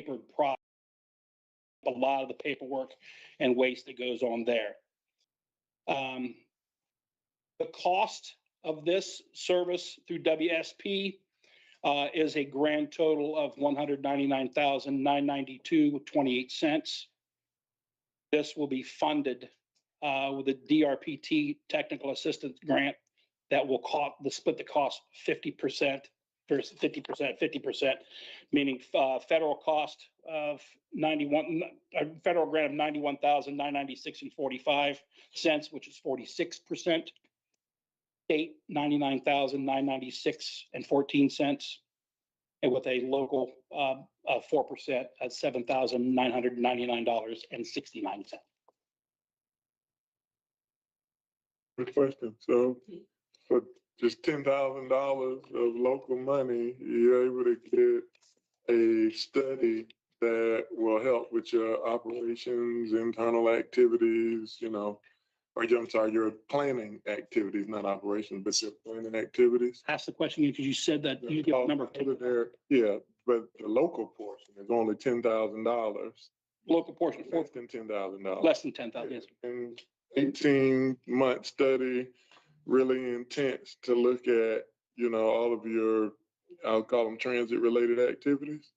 papered product, a lot of the paperwork and waste that goes on there. The cost of this service through WSP is a grand total of $199,992.28. This will be funded with a DRPT technical assistance grant that will split the cost 50% versus 50%, meaning federal cost of federal grant of $91,996.45, which is 46%. State $99,996.14, and with a local 4% at $7,999.69. Good question. So for just $10,000 of local money, you're able to get a study that will help with your operations, internal activities, or I'm sorry, your planning activities, not operations, but your planning activities. Ask the question again, because you said that you get a number of there. Yeah, but the local portion is only $10,000. Local portion, Less than $10,000. Less than 10,000. Yes. And 18-month study, really intense to look at, all of your, I'll call them transit-related activities.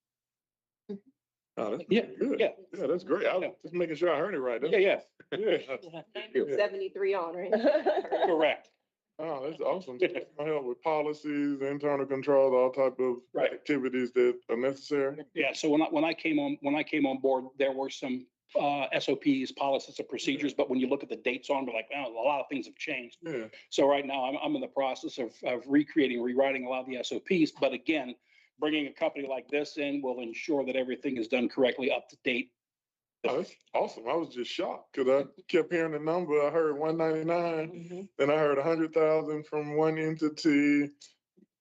Oh, that's good. Yeah, that's great. I was just making sure I heard it right. Yeah. 73 on, right? Correct. Oh, that's awesome. So it's gonna help with policies, internal controls, all type of activities that are necessary. Yeah. So when I came on board, there were some SOPs, policies, and procedures. But when you look at the dates on, we're like, well, a lot of things have changed. Yeah. So right now, I'm in the process of rewriting a lot of the SOPs. But again, bringing a company like this in will ensure that everything is done correctly, up to date. Oh, that's awesome. I was just shocked because I kept hearing the number. I heard 199, then I heard 100,000 from one entity,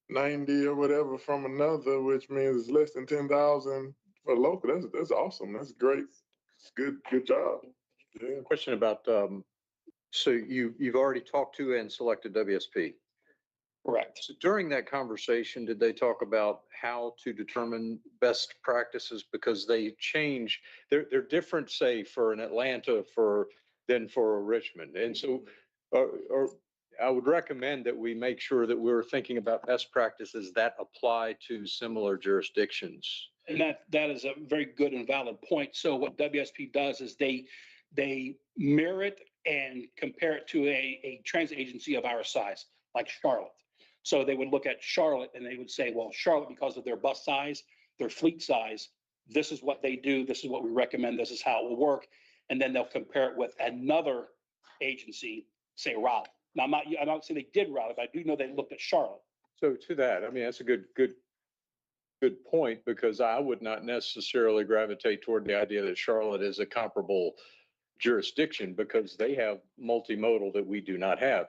90 or whatever from another, which means it's less than 10,000 for local. That's awesome. That's great. Good job. Yeah. Question about, so you've already talked to and selected WSP. Correct. So during that conversation, did they talk about how to determine best practices? Because they change, they're different, say, for an Atlanta than for a Richmond. And so or I would recommend that we make sure that we're thinking about best practices that apply to similar jurisdictions. And that is a very good and valid point. So what WSP does is they mirror it and compare it to a transit agency of our size, like Charlotte. So they would look at Charlotte and they would say, well, Charlotte, because of their bus size, their fleet size, this is what they do. This is what we recommend. This is how it will work. And then they'll compare it with another agency, say Raleigh. Now, I'm not saying they did Raleigh, but I do know they looked at Charlotte. So to that, I mean, that's a good point, because I would not necessarily gravitate toward the idea that Charlotte is a comparable jurisdiction, because they have multimodal that we do not have.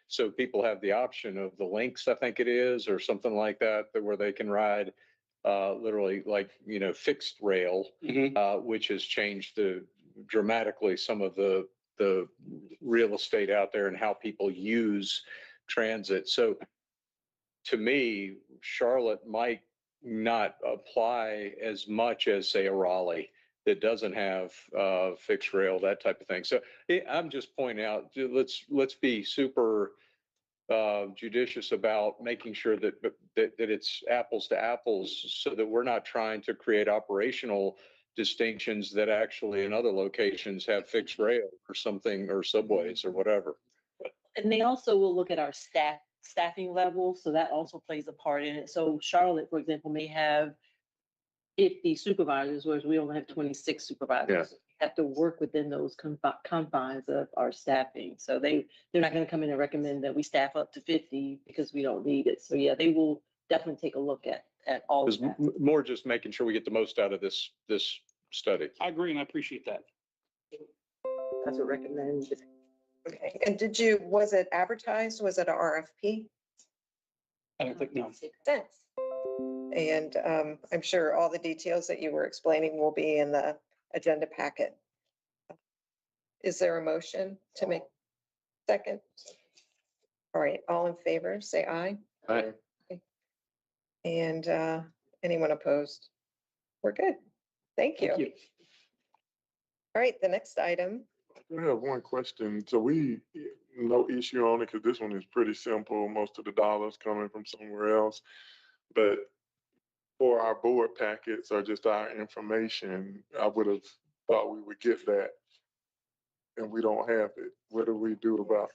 So people have the option of the links, I think it is, or something like that, where they can ride literally like, fixed rail, which has changed dramatically some of the real estate out there and how people use transit. So to me, Charlotte might not apply as much as, say, a Raleigh that doesn't have fixed rail, that type of thing. So I'm just pointing out, let's be super judicious about making sure that it's apples to apples, so that we're not trying to create operational distinctions that actually in other locations have fixed rail or something, or subways or whatever. And they also will look at our staffing level, so that also plays a part in it. So Charlotte, for example, may have 50 supervisors, whereas we only have 26 supervisors. Yeah. We have to work within those confines of our staffing. So they're not going to come in and recommend that we staff up to 50 because we don't need it. So yeah, they will definitely take a look at all of that. More just making sure we get the most out of this study. I agree, and I appreciate that. That's what recommends. Okay, and was it advertised? Was it an RFP? I don't think, no. Sense. And I'm sure all the details that you were explaining will be in the agenda packet. Is there a motion to make second? All right, all in favor, say aye. Aye. Okay. And anyone opposed? We're good. Thank you. Thank you. All right, the next item. I have one question. So no issue on it because this one is pretty simple. Most of the dollars coming from somewhere else. But for our board packets or just our information, I would have thought we would get that. And we don't have it. What do we do about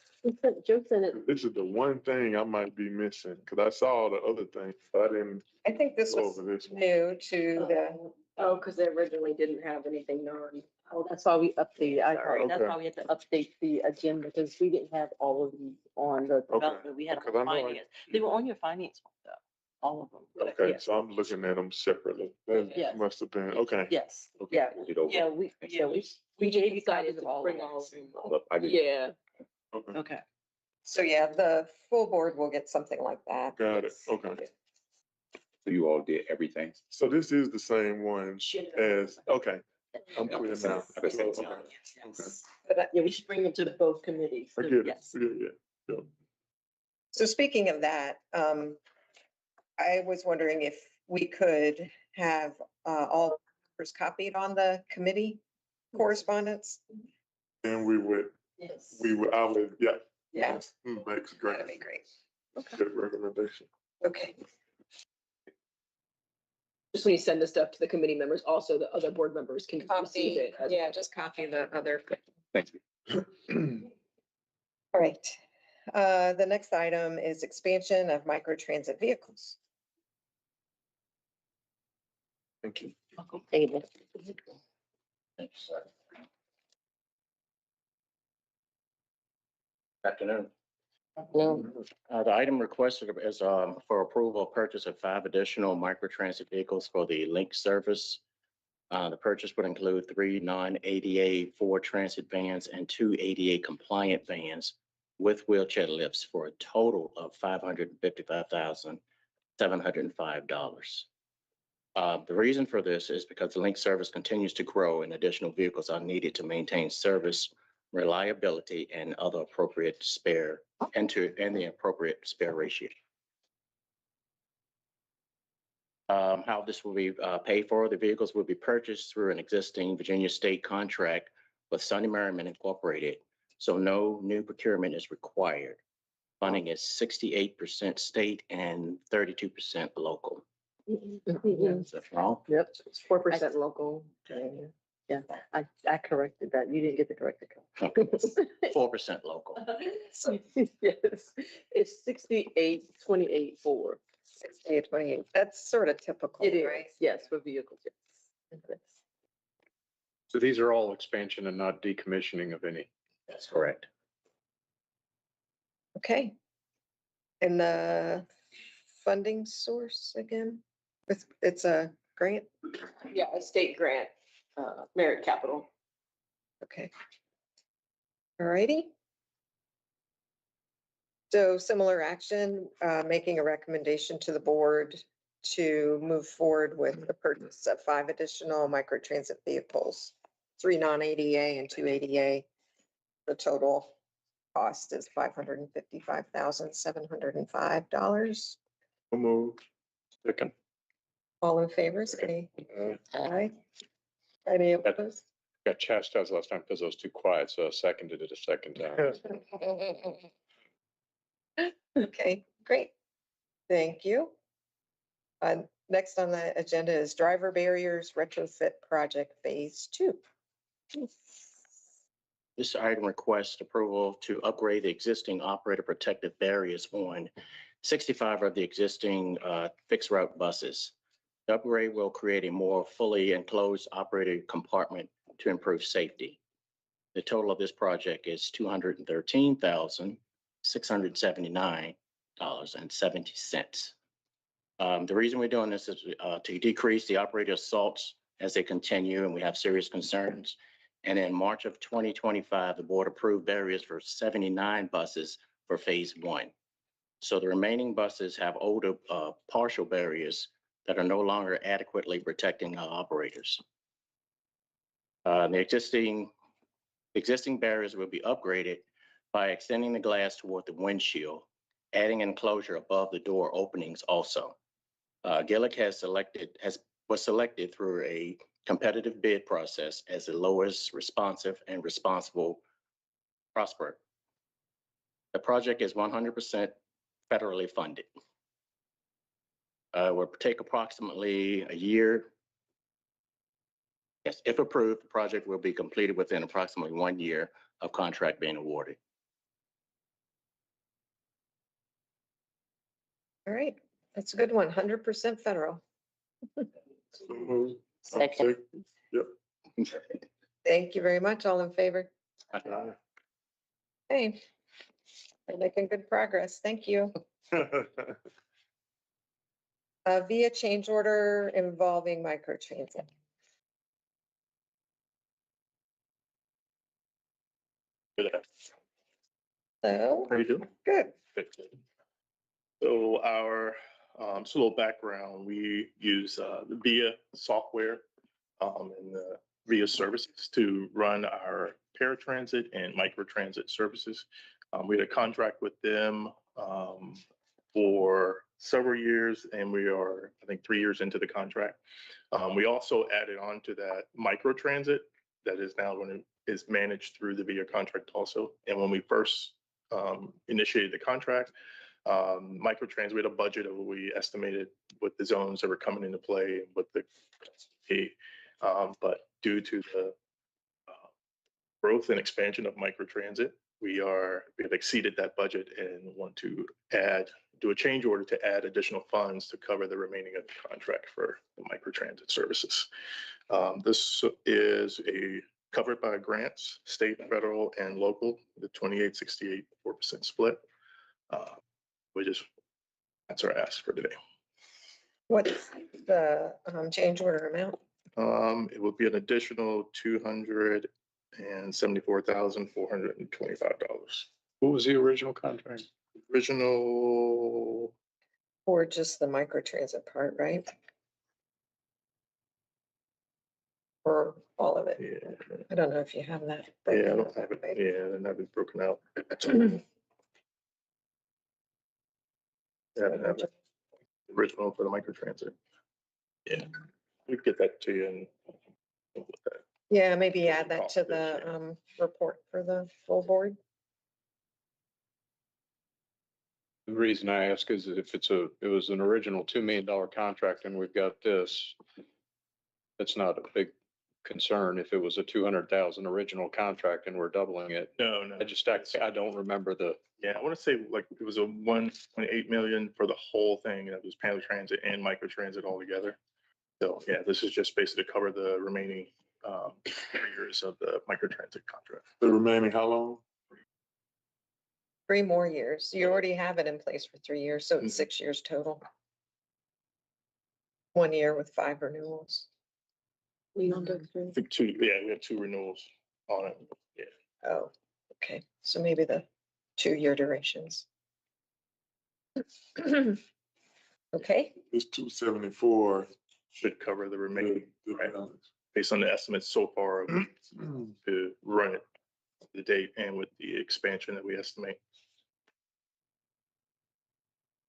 Joe sent it. This is the one thing I might be missing because I saw the other thing, but I didn't I think this go was over this one. new to the, Oh, because they originally didn't have anything known. Oh, that's why we updated. Sorry. That's Okay. why we had to update the agenda because we didn't have all of these on the development. We had Because them I on know I- finance. They were on your finance one though, all of them. Okay, Yes. so I'm looking at them separately. That Yes. must have been, okay. Yes, Okay. yeah, we gave you copies of all of Bring all them. of them. Yeah. Okay, Okay. so yeah, the full board will get something like that. got it. Okay. So you all did everything? So this is the same one as, okay, I'm clear now. Okay. So, okay. Yes. But, Yeah, we should bring them to both committees. I get it. Yes. Yeah. so speaking of that, I was wondering if we could have all members copied on the committee correspondence. And Yes. I would, yeah. Yeah. Makes great, That'd be great. good recommendation. Okay, Just when you send the stuff to the committee members, also the other board members can receive it. yeah, just copy the other. Thank you. All right. The next item is expansion of microtransit vehicles. Thank you. Table. Afternoon. No. The item requested is for approval of purchase of 5 additional microtransit vehicles for the Link service. The purchase would include 3 non-ADA 4 transit vans and 2 ADA compliant vans with wheelchair lifts for a total of $555,705. The reason for this is because the Link service continues to grow and additional vehicles are needed to maintain service, reliability, and other appropriate spare and the appropriate spare ratio. How this will be paid for, the vehicles will be purchased through an existing Virginia state contract with Sunny Merriman Incorporated, so no new procurement is required. Funding is 68% state and 32% local. Is that wrong? Yep, it's 4% local. Yeah, I corrected that. You didn't get the corrected. 4% local. Yes, it's 68-28-4. 6828. That's sort of typical, It is, right? yes, for vehicles, yes. So these are all expansion and not decommissioning of any. That's correct. Okay. And the funding source again? It's a grant? Yeah, a state grant, Merit Capital. Okay. All righty. So similar action, making a recommendation to the board to move forward with the purchase of 5 additional microtransit vehicles, 3 non-ADA and 2 ADA. The total cost is $555,705. Move. Second. All in favor, say Uh, aye. Any opposed? Got chastised last time because I was too quiet, so I seconded it a second time. Okay, great. Thank you. Next on the agenda is driver barriers retrofit project phase 2. This item requests approval to upgrade the existing operator protective barriers on 65 of the existing fixed route buses. The upgrade will create a more fully enclosed operator compartment to improve safety. The total of this project is $213,679.70. The reason we're doing this is to decrease the operator assaults as they continue and we have serious concerns. And in March of 2025, the board approved barriers for 79 buses for phase 1. So the remaining buses have older partial barriers that are no longer adequately protecting our operators. The existing barriers will be upgraded by extending the glass toward the windshield, adding enclosure above the door openings also. Gillick was selected through a competitive bid process as the lowest responsive and responsible prospect. The project is 100% federally funded. Will take approximately a year. Yes, if approved, the project will be completed within approximately 1 year of contract being awarded. All right, that's a good one. 100% federal. So moved. Second. Yep. Thank you very much. All in favor? Hey, we're making good progress. Thank you. Via change order involving microtransit. So, How you doing? good. So our, just a little background, we use the VIA software and the VIA services to run our paratransit and microtransit services. We had a contract with them for several years, and we are, I think, 3 years into the contract. We also added on to that microtransit that is now is managed through the VIA contract also. And when we first initiated the contract, microtransit, we had a budget of what we estimated with the zones that were coming into play and what the but due to the growth and expansion of microtransit, we have exceeded that budget and want to do a change order to add additional funds to cover the remaining of the contract for the microtransit services. This is covered by grants, state, federal, and local, the 28-68 4% split. That's our ask for today. What is the change order amount? It will be an additional $274,425. What was the original contract? Original, Or just the microtransit part, right? Or all of it? yeah, I don't know if you have that. I broken don't out, have it. right? Yeah, they're not been broken out. Yeah, I have it. Original for the microtransit. Yeah, we can get that to you and. with that. Yeah, maybe add that to the report for the full board. The reason I ask is if it was an original $2 million contract and we've got this, that's not a big concern. If it was a 200,000 original contract and we're doubling it, No. I don't remember Yeah, I want to say like it was a 1.8 million for the whole thing. That was paratransit and microtransit all together. So yeah, this is just basically to cover the remaining 3 years of the microtransit contract. The remaining, how long? 3 more years. You already have it in place for 3 years, so it's Mhm. 6 years total. 1 year with 5 renewals. I think we have 2 renewals on it. Yeah. Oh, okay. So maybe the 2-year durations. Okay, It's 274. Should cover the remaining, The right, balance. based on the estimates so far to run it the date and with the expansion that we estimate.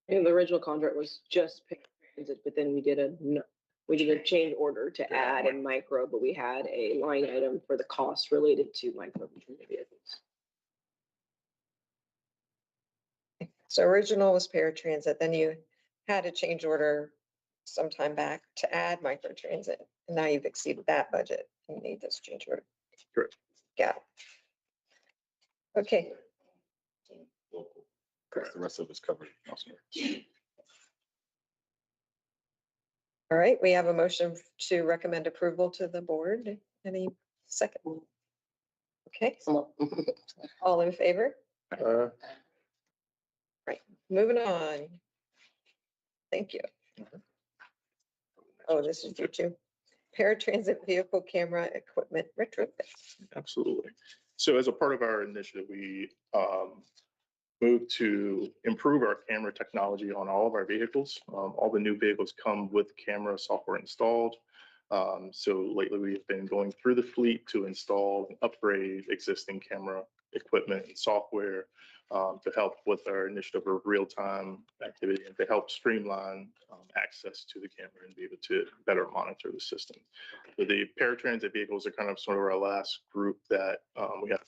And the original contract was just paratransit, but then we did a change order to add in micro, but we had a line item for the cost related to micro vehicles. so original was paratransit, then you had a change order sometime back to add microtransit, and now you've exceeded that budget and you need this change order. Correct. Got it. Okay, Correct. The rest of it's covered elsewhere. all right, we have a motion to recommend approval to the board. Any second? Okay, all in favor? Moving on. Thank you. Oh, this is you too. Paratransit vehicle camera equipment retrofit. Absolutely. So as a part of our initiative, we moved to improve our camera technology on all of our vehicles. All the new vehicles come with camera software installed. So lately we've been going through the fleet to install and upgrade existing camera equipment and software to help with our initiative of real-time activity and to help streamline access access to the camera and be able to better monitor the system. So the paratransit vehicles are kind of sort of our last group that we have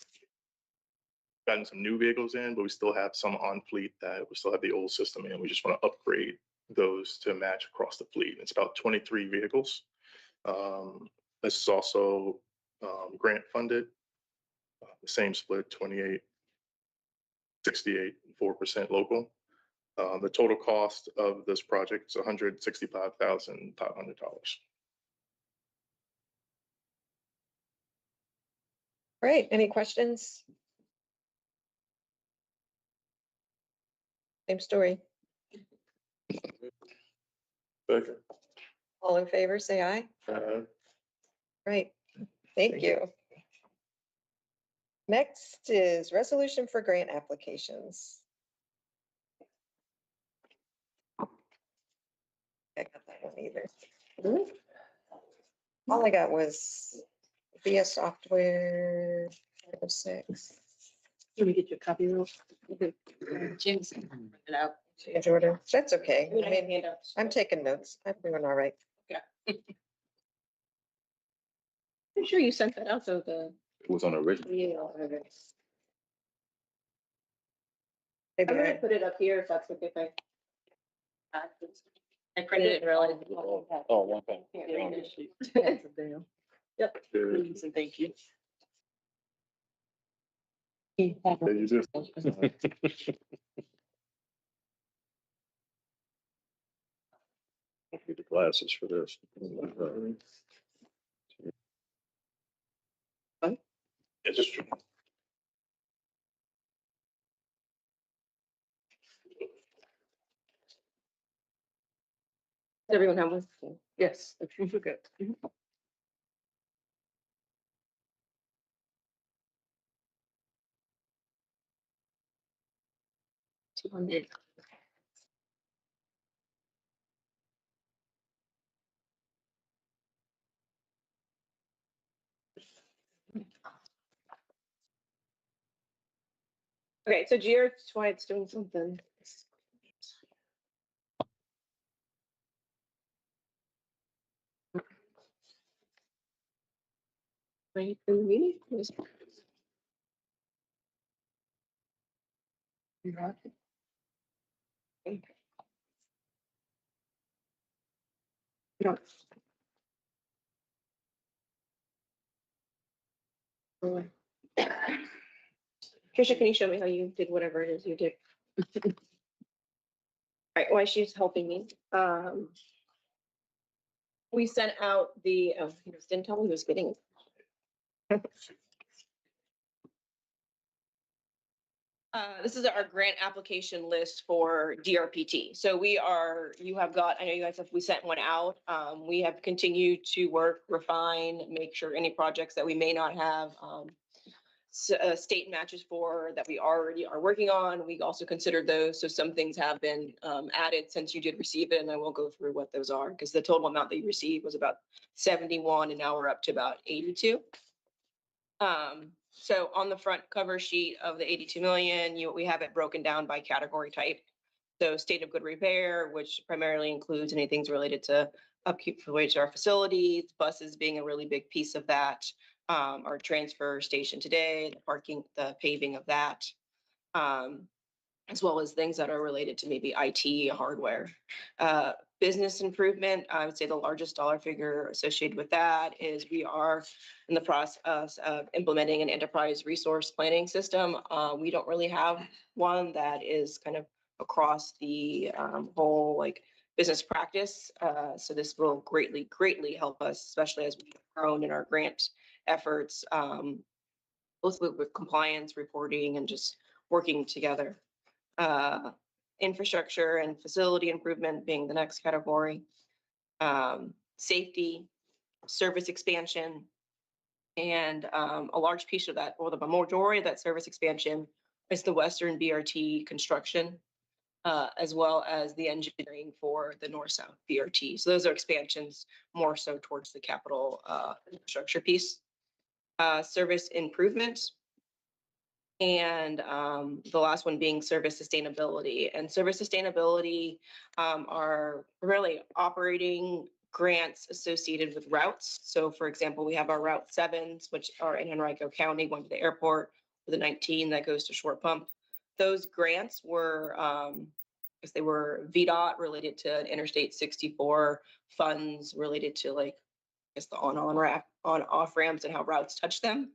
gotten some new vehicles in, but we still have some on fleet that we still have the old system in. We just want to upgrade those to match across the fleet. It's about 23 vehicles. This is also grant funded, the same split, 28, 68, 4% local. The total cost of this project is $165,500. Great. Any questions? Same story. Second. All in favor, say aye. Great. Thank you. Next is resolution for grant applications. I got that one either. All I got was via software 6. Let me get your copy real. James, print it out. Change order. That's okay. I mean, I I have mean, handouts. I'm taking notes. I'm doing all right. I'm sure you sent that out, so It was on original. yeah. Maybe I'm gonna I- put it up here if that's okay. If I printed it and realized. Oh, one thing. Yep. Please and thank you. Yeah, you do. Need the glasses for this. It's just Does everyone have one? Yes, if you forget. Okay, so GR, that's why it's doing something. Right in the meeting? No. Trisha, can you show me how you did whatever it is you did? All right, while she's helping me, we sent out the, oh, he just didn't tell me he was getting it. This is our grant application list for DRPT. So you have got, I know you guys have, we sent one out. We have continued to work, refine, make sure any projects that we may not have state matches for that we already are working on. We also considered those. So some things have been added since you did receive it, and I won't go through what those are because the total amount that you received was about 71 and now we're up to about 82. So on the front cover sheet of the 82 million, we have it broken down by category type. So state of good repair, which primarily includes anything related to upkeep for which our facilities, buses being a really big piece of that. Our transfer station today, the parking, the paving of that, as well as things that are related to maybe IT hardware. Business improvement, I would say the largest dollar figure associated with that is we are in the process of implementing an enterprise resource planning system. We don't really have one that is kind of across the whole like business practice. So this will greatly help us, especially as we've grown in our grant efforts, both with compliance, reporting, and just working together. Infrastructure and facility improvement being the next category. Safety, service expansion, and a large piece of that, or the majority of that service expansion is the Western BRT construction, as well as the engineering for the North-South BRT. So those are expansions more so towards the capital infrastructure piece. Service improvement And the last one being service sustainability. And service sustainability are really operating grants associated with routes. So for example, we have our Route 7s, which are in Henrico County, going to the airport, or the 19 that goes to Short Pump. Those grants were, they were VDOT related to Interstate 64 funds related to like, I guess the on-off ramps and how routes touch them.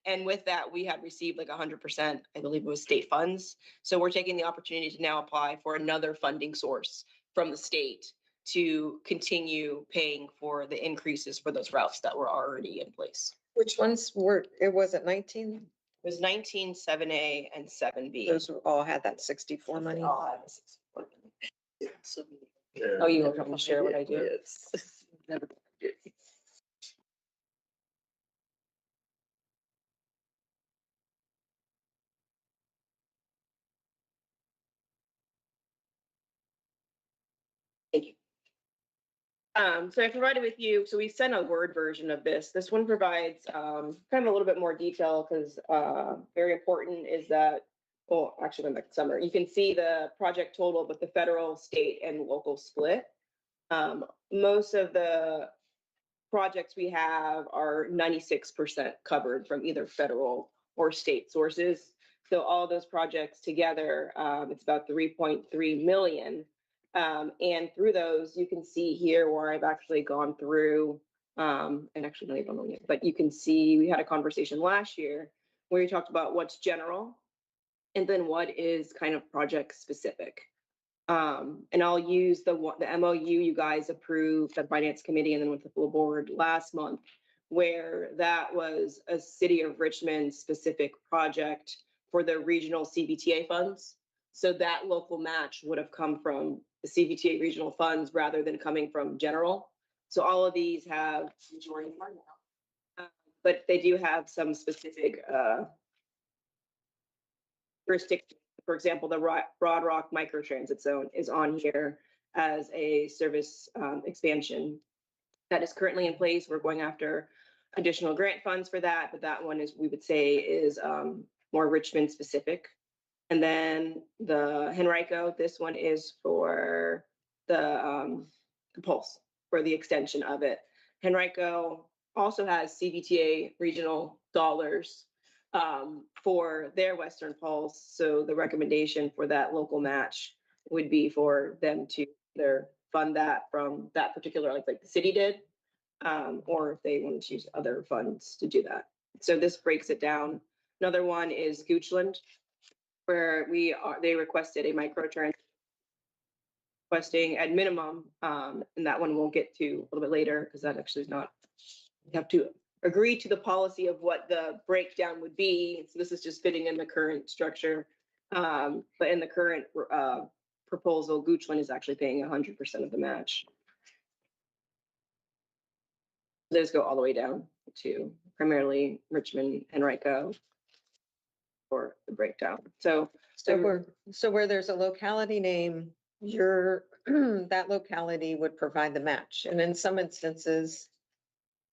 And with that, we had received like 100%, I believe it was state funds. So we're taking the opportunity to now apply for another funding source from the state to continue paying for the increases for those routes that were already in place. Which ones were, it wasn't 19? It was 19, 7A and 7B. Those all had that 64 money. All had the 64. Oh, you want to share what I do? Yes. Never did. Thank you. So I provided with you, so we sent a Word version of this. This one provides kind of a little bit more detail because very important is that, well, actually went back to summer. You can see the project total, but the federal, state, and local split. Most of the projects we have are 96% covered from either federal or state sources. So all those projects together, it's about 3.3 million. And through those, you can see here where I've actually gone through, and actually not even on yet, but you can see we had a conversation last year where we talked about what's general and then what is kind of project specific. And I'll use the MOU you guys approved, the finance committee, and then with the full board last month, where that was a City of Richmond specific project for the regional CVTA funds. So that local match would have come from the CVTA regional funds rather than coming from general. So all of these have majority of money now, but they do have some specific jurisdiction. For example, the Broad Rock microtransit zone is on here as a service expansion that is currently in place. We're going after additional grant funds for that, but that one is, we would say, is more Richmond specific. And then the Henrico, this one is for the Pulse, for the extension of it. Henrico also has CVTA regional dollars for their Western Pulse. So the recommendation for that local match would be for them to either fund that from that particular, like the city did, or if they wanted to use other funds to do that. So this breaks it down. Another one is Goochland, where they requested a microtransit requesting at minimum, and that one we'll get to a little bit later because that actually is not, you have to agree to the policy of what the breakdown would be. So this is just fitting in the current structure. But in the current proposal, Goochland is actually paying 100% of the match. Those go all the way down to primarily Richmond, Henrico for the breakdown. So where there's a locality name, that locality would provide the match. And in some instances,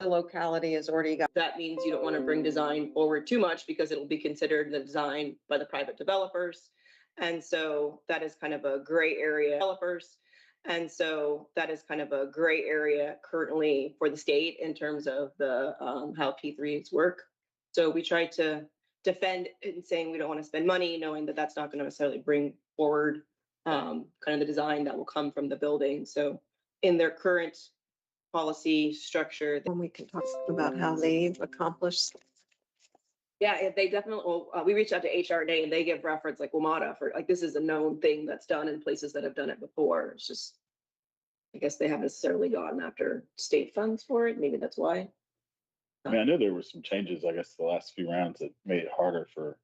the locality has already got. That means you don't want to bring design forward too much because it will be considered the design by the private developers. And so that is kind of a gray area developers. And so that is kind of a gray area currently for the state in terms of the how P3s work. So we try to defend in saying we don't want to spend money, knowing that that's not going to necessarily bring forward kind of the design that will come from the building. So in their current policy structure. And we can talk about how they've accomplished. Yeah, they definitely, well, we reached out to HRA and they give reference like WMATA for like, this is a known thing that's done in places that have done it before. It's just, I guess they haven't necessarily gone after state funds for it. Maybe that's why. I mean, I know there were some changes, I guess, the last few rounds that made it harder for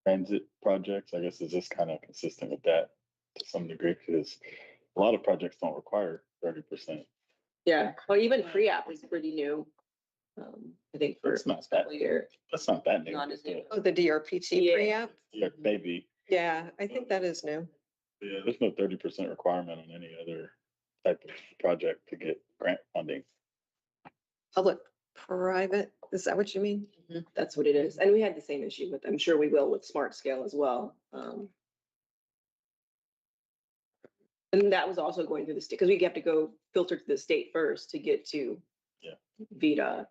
transit projects. I guess is this kind of consistent with that to some degree because a lot of projects don't require 30%. Yeah, well, even pre-app is pretty new. I think for It's not that. year. That's not that new. Not as new. Oh, the DRPT Yeah. pre-app? Yeah, maybe. Yeah, I think that is new. Yeah, there's no 30% requirement on any other type of project to get grant funding. Public, private, Is that what you mean? That's what it is. And we had the same issue with, I'm sure we will with Smart Scale as well. And that was also going through the state, because we have to go filter to the state first to get to Yeah. VDA.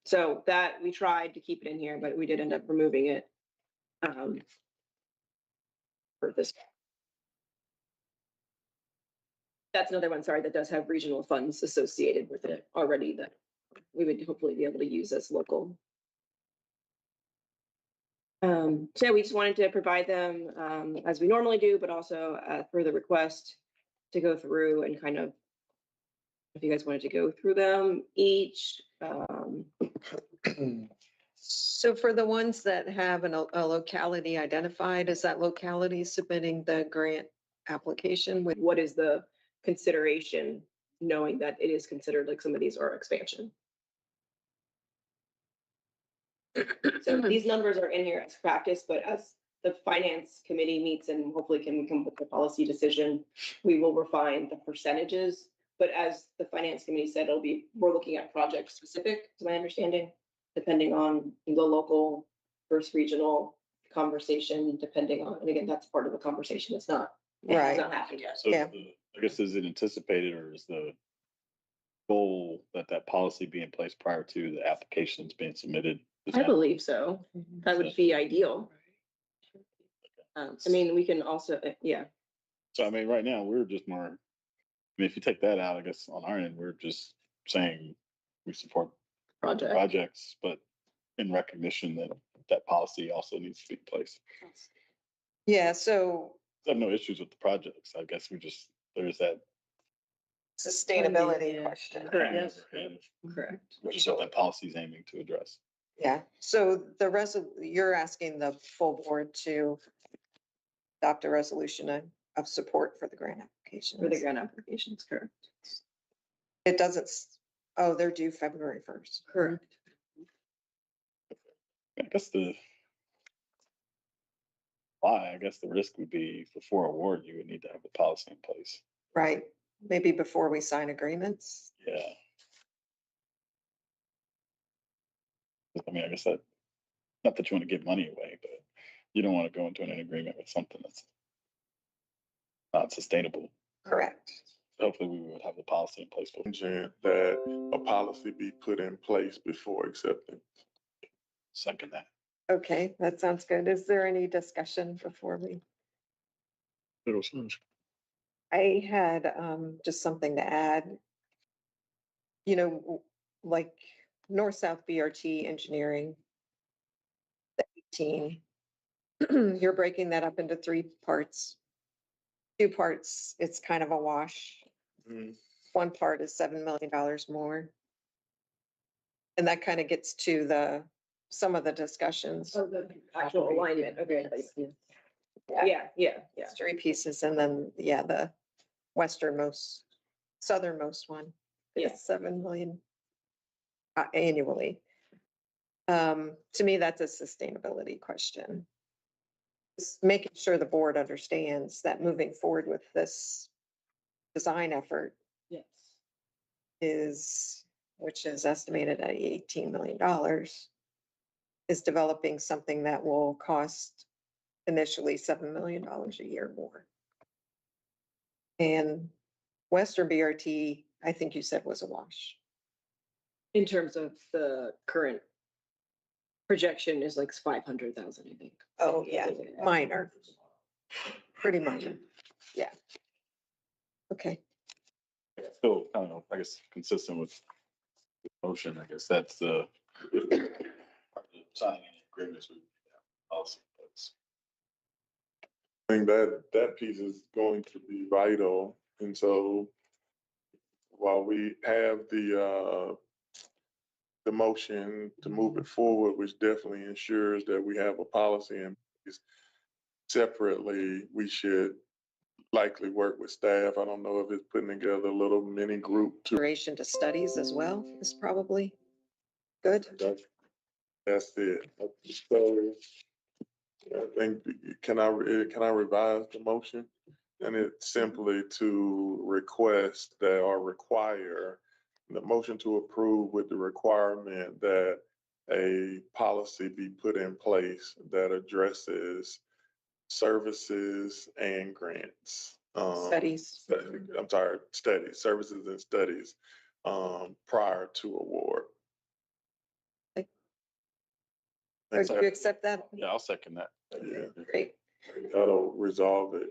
So that, we tried to keep it in here, but we did end up removing it. For this. That's another one, sorry, that does have regional funds associated with it already that we would hopefully be able to use as local. So yeah, we just wanted to provide them as we normally do, but also for the request to go through and kind of, if you guys wanted to go through them each. So for the ones that have a locality identified, is that locality submitting the grant application with? What is the consideration, knowing that it is considered like some of these are expansion? So these numbers are in here as practice, but as the finance committee meets and hopefully can come with a policy decision, we will refine the percentages. But as the finance committee said, we're looking at project specific, to my understanding, depending on the local versus regional conversation, depending on, and again, that's part of the conversation. It's not happened yet. So Yeah. I guess is it anticipated or is the goal that policy be in place prior to the applications being submitted? I believe so. That would be ideal. I mean, we can also, yeah. So I mean, right now, we're just more, I mean, if you take that out, I guess on our end, we're just saying we support projects, but in recognition that that policy also needs to be in place. Yeah, so I have no issues with the projects. I guess there's that. sustainability Yeah. question. Correct. And Correct. which is what that policy is aiming to address. Yeah, so you're asking the full board to adopt a resolution of support for the grant application. For the grant applications, correct. It doesn't, they're due February 1st. Correct. I guess the risk would be before award, you would need to have the policy in place. Right, maybe before we sign agreements. Yeah. I mean, I guess that, not that you want to give money away, but you don't want to go into an agreement with something that's not sustainable. Correct. Hopefully we would have the policy in place. That a policy be put in place before acceptance. Second that. Okay, that sounds good. Is there any discussion before we? I had just something to add. You know, like North-South BRT engineering, the 18, you're breaking that up into 3 parts. 2 parts, it's kind of a wash. Mm. 1 part is $7 million more. And that kind of gets to some of the discusons. Oh, the actual alignment, okay. Yeah. Yeah. It's 3 pieces, and then, the southernmost one Yeah. is 7 million annually. To me, that's a sustainability question. Just making sure the board understands that moving forward with this design effort Yes. which is estimated at $18 million, is developing something that will cost initially $7 million a year more. And Western BRT, I think you said was a wash. In terms of the current projection is like 500,000, I think. Oh, yeah, minor, pretty minor. Yeah. Okay. Still, I don't know, I guess consistent with the motion, I guess that's the signing any agreements with policy. I think that piece is going to be vital. And so while we have the motion to move it forward, which definitely ensures that we have a policy in place, separately, we should likely work with staff. I don't know if it's putting together a little mini group Duration to studies as well is probably good. That's it. So I think, can I revise the motion? And it's simply to request that or require the motion to approve with the requirement that a policy be put in place that addresses services and grants. Studies. I'm sorry, studies, services and studies, prior to award. Or do you accept that? Yeah, I'll second that. Yeah. Great. That'll resolve it.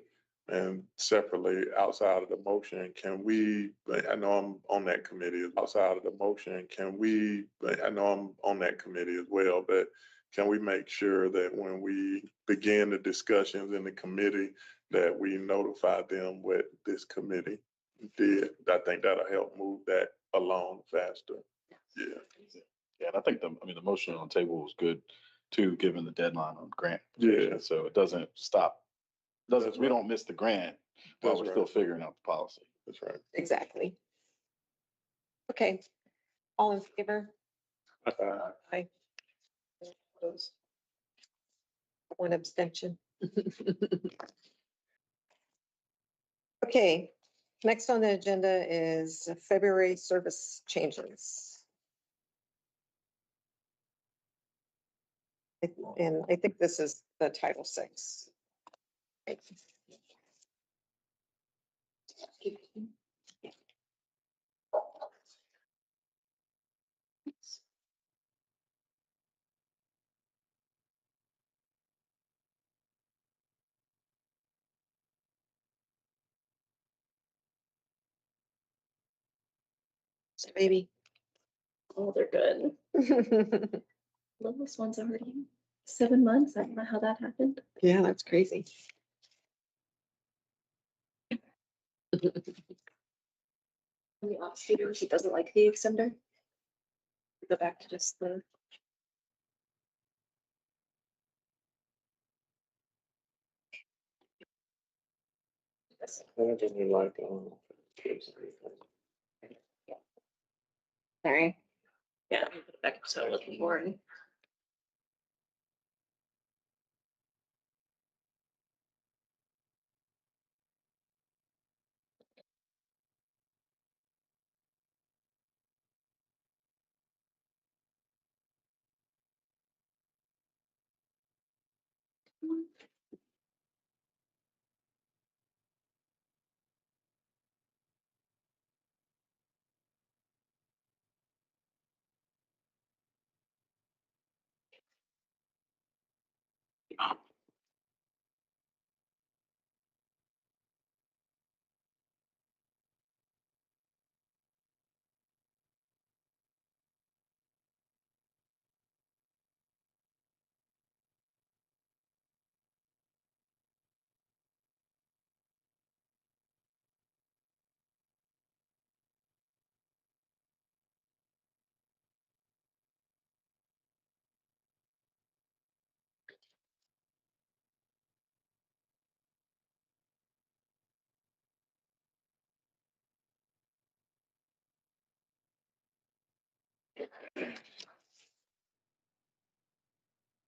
And separately, outside of the motion, can we, I know I'm on that committee, outside of the motion, can we, I know I'm on that committee as well, but can we make sure that when we begin the discussions in the committee, that we notify them what this committee did? I think that'll help move that along faster. Yeah. Yeah, and I think the motion on the table was good too, given the deadline on grant. Yeah. So it doesn't stop, That's we right. don't miss the grant while That's we're right. still figuring out the policy. That's right. Exactly. Okay. All in favor? Aye. Opposed? One abstention. Okay, next on the agenda is February service changes. And I think this is the Title VI. Right. So baby. Oh, they're good. Littlest one's already 7 months. I don't know how that happened. Yeah, that's crazy. On the off shooter, she doesn't like the extender. Go back to just the. Sorry. Yeah, let me put it back so I'm looking for it.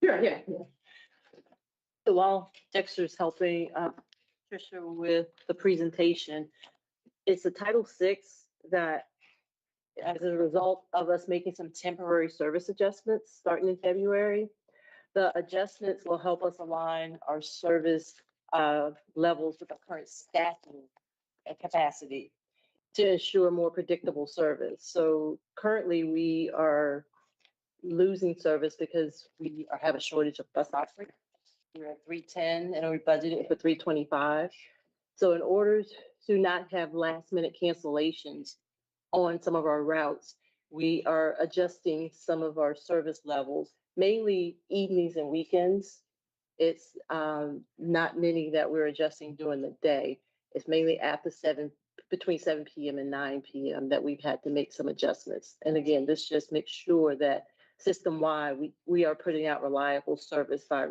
Sure, yeah. So while Dexter's helping Tricia with the presentation, it's a Title VI that, as a result of us making some temporary service adjustments starting in February, the adjustments will help us align our service levels with our current staffing and capacity to ensure more predictable service. So currently we are losing service because we have a shortage of bus operators. We're at 310 and we budgeted for 325. So in order to not have last minute cancellations on some of our routes, we are adjusting some of our service levels, mainly evenings and weekends. It's not many that we're adjusting during the day. It's mainly after between 7 p.m. and 9 p.m. that we've had to make some adjustments. And again, this just makes sure that system-wide, we are putting out reliable service by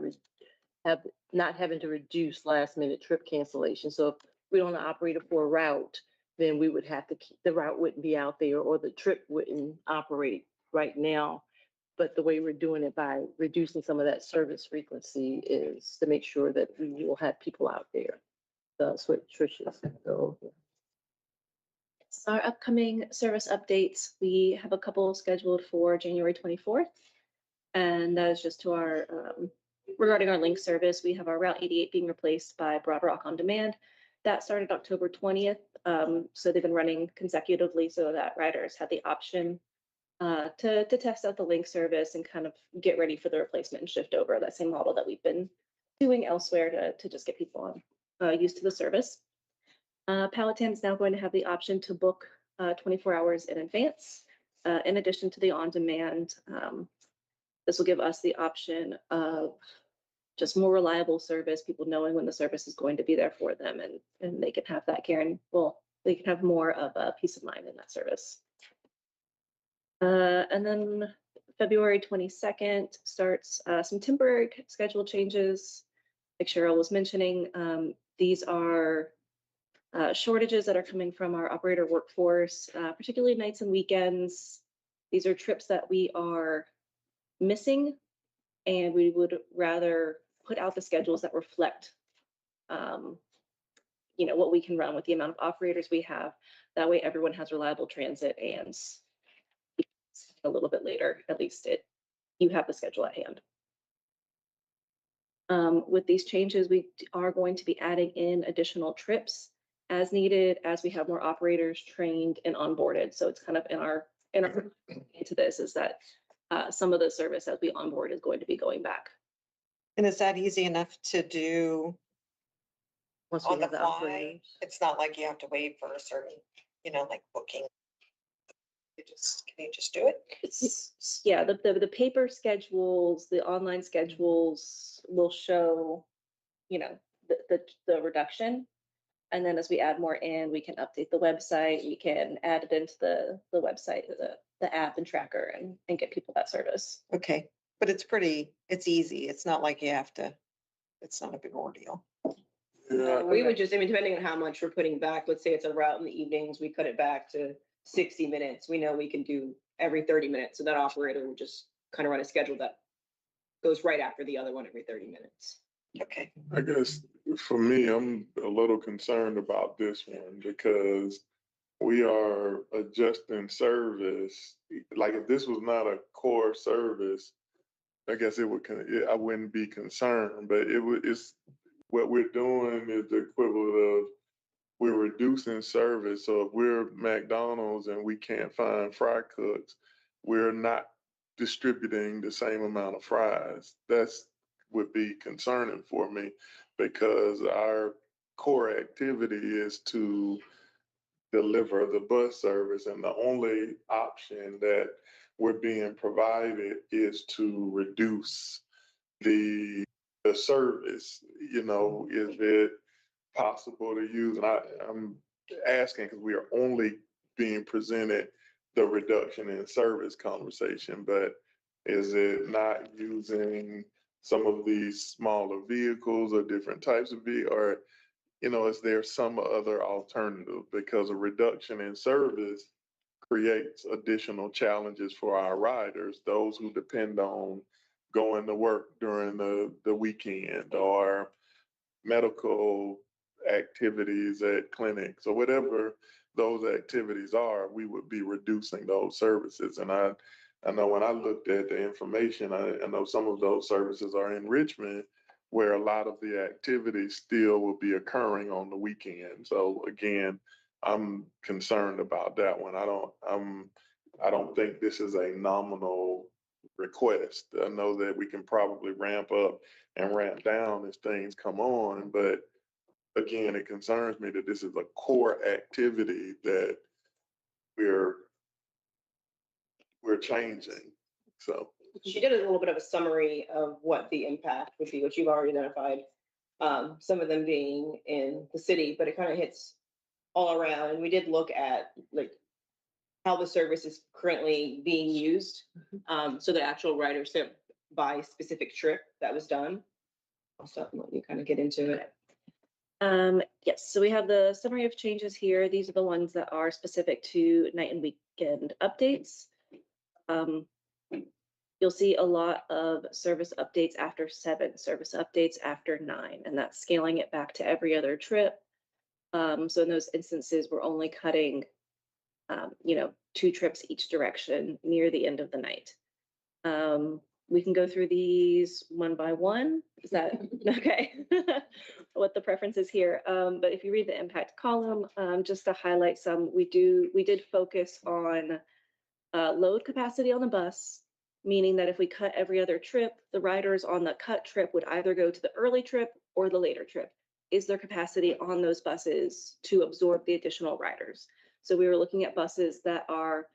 not having to reduce last-minute trip cancellation. So if we don't operate for a route, then we would have to the route wouldn't be out there or the trip wouldn't operate right now. But the way we're doing it by reducing some of that service frequency is to make sure that we will have people out there. That's what Trisha's going to go over. Our upcoming service updates, we have a couple scheduled for January 24th. And that is just to our, regarding our link service, we have our Route 88 being replaced by Broad Rock On Demand. That started October 20th. So they've been running consecutively so that riders had the option to test out the link service and kind of get ready for the replacement and shift over that same model that we've been doing elsewhere to just get people on used to the service. Powhatan is now going to have the option to book 24 hours in advance. In addition to the on-demand, this will give us the option of just more reliable service, people knowing when the service is going to be there for them, and they can have that care, and well, they can have more of a peace of mind in that service. And then February 22nd starts some temporary schedule changes. Like Cheryl was mentioning, these are shortages that are coming from our operator workforce, particularly nights and weekends. These are trips that we are missing, and we would rather put out the schedules that reflect, what we can run with the amount of operators we have. That way, everyone has reliable transit, and a little bit later, at least you have the schedule at hand. With these changes, we are going to be adding in additional trips as needed as we have more operators trained and onboarded. So it's kind of in our into this is that some of the service as we onboard is going to be going back. And is that easy enough to do Once we on the have the fly? operators. It's not like you have to wait for a certain, like booking. Can you just do it? It's, yeah, the paper schedules, the online schedules will show, the reduction. And then as we add more in, we can update the website, we can add it into the website, the app and tracker and get people that service. Okay, but it's easy. It's not like you have to, it's not a big ordeal. Yeah, We would just, depending on how much we're putting back, let's say it's a route in the evenings, we cut it back to 60 minutes. We know we can do every 30 minutes. So that operator would just kind of run a schedule that goes right after the other one every 30 minutes. Okay. I guess for me, I'm a little concerned about this one because we are adjusting service. Like if this was not a core service, I guess I wouldn't be concerned, but it's what we're doing is the equivalent of we're reducing service. So if we're McDonald's and we can't find fry cooks, we're not distributing the same amount of fries. That's would be concerning for me because our core activity is to deliver the bus service, and the only option that we're being provided is to reduce the service. Is it possible to use? And I'm asking because we are only being presented the reduction in service conversation, but is it not using some of these smaller vehicles or different types of vehicles, or is there some other alternative? Because a reduction in service creates additional challenges for our riders, those who depend on going to work during the weekend or medical activities at clinics or whatever those activities are, we would be reducing those services. And I know when I looked at the information, I know some of those services are in Richmond, where a lot of the activities still will be occurring on the weekend. So again, I'm concerned about that one. I don't think this is a nominal request. I know that we can probably ramp up and ramp down as things come on, but again, it concerns me that this is a core activity that we're changing. So She did a little bit of a summary of what the impact would be, which you've already identified. Some of them being in the city, but it kind of hits all around. And we did look at how the service is currently being used. So the actual riders that by specific trip that was done. I'll stop and let you kind of get into it. Yes, so we have the summary of changes here. These are the ones that are specific to night and weekend updates. You'll see a lot of service updates after 7, service updates after 9, and that's scaling it back to every other trip. So in those instances, we're only cutting 2 trips each direction near the end of the night. We can go through these one by one. Is that okay? What the preference is here. But if you read the impact column, just to highlight some, we did focus on load capacity on the bus, meaning that if we cut every other trip, the riders on the cut trip would either go to the early trip or the later trip. Is there capacity on those buses to absorb the additional riders? So we were looking at buses that are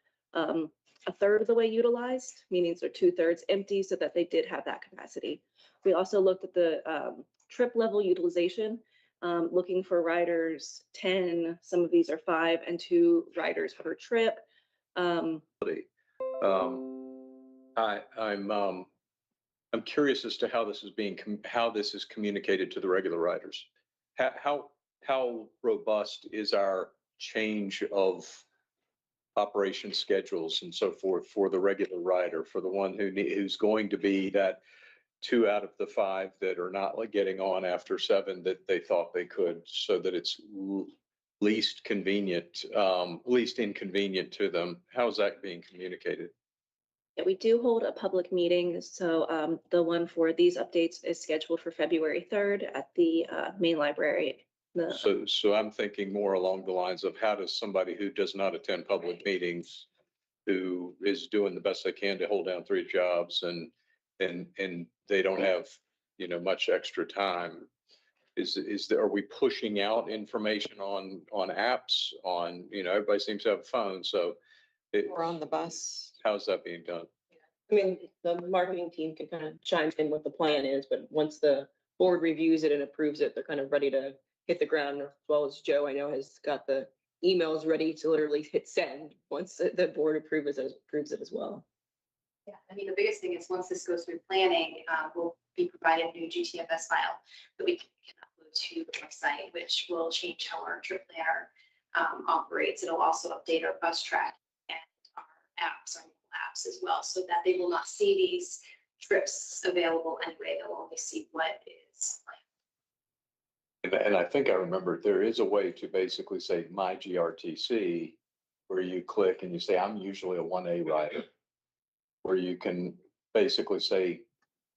a third of the way utilized, meaning they're 2/3 empty, so that they did have that capacity. We also looked at the trip level utilization, looking for riders 10, some of these are 5 and 2 riders per trip. I'm curious as to how this is communicated to the regular riders. How robust is our change of operation schedules and so forth for the regular rider, for the one who's going to be that 2 out of the 5 that are not like getting on after 7 that they thought they could, so that it's least inconvenient to them? How's that being communicated? Yeah, we do hold a public meeting. So the one for these updates is scheduled for February 3rd at the main library. So I'm thinking more along the lines of, how does somebody who does not attend public meetings, who is doing the best they can to hold down 3 jobs and they don't have, much extra time, are we pushing out information on apps, everybody seems to have a phone, so Or on the bus. how's that being done? I mean, the marketing team can kind of chime in what the plan is, but once the board reviews it and approves it, they're kind of ready to hit the ground, as well as Joe, I know, has got the emails ready to literally hit send once the board approves it as well. Yeah, I mean, the biggest thing is once this goes through planning, we'll be provided a new GTFS file that we can upload to the website, which will change how our trip planner operates. It'll also update our bus track and our apps, our mobile apps as well, so that they will not see these trips available anyway. They'll only see what is planned. And I think I remember there is a way to basically say my GRTC, where you click and you say, I'm usually a 1A rider, where you can basically say,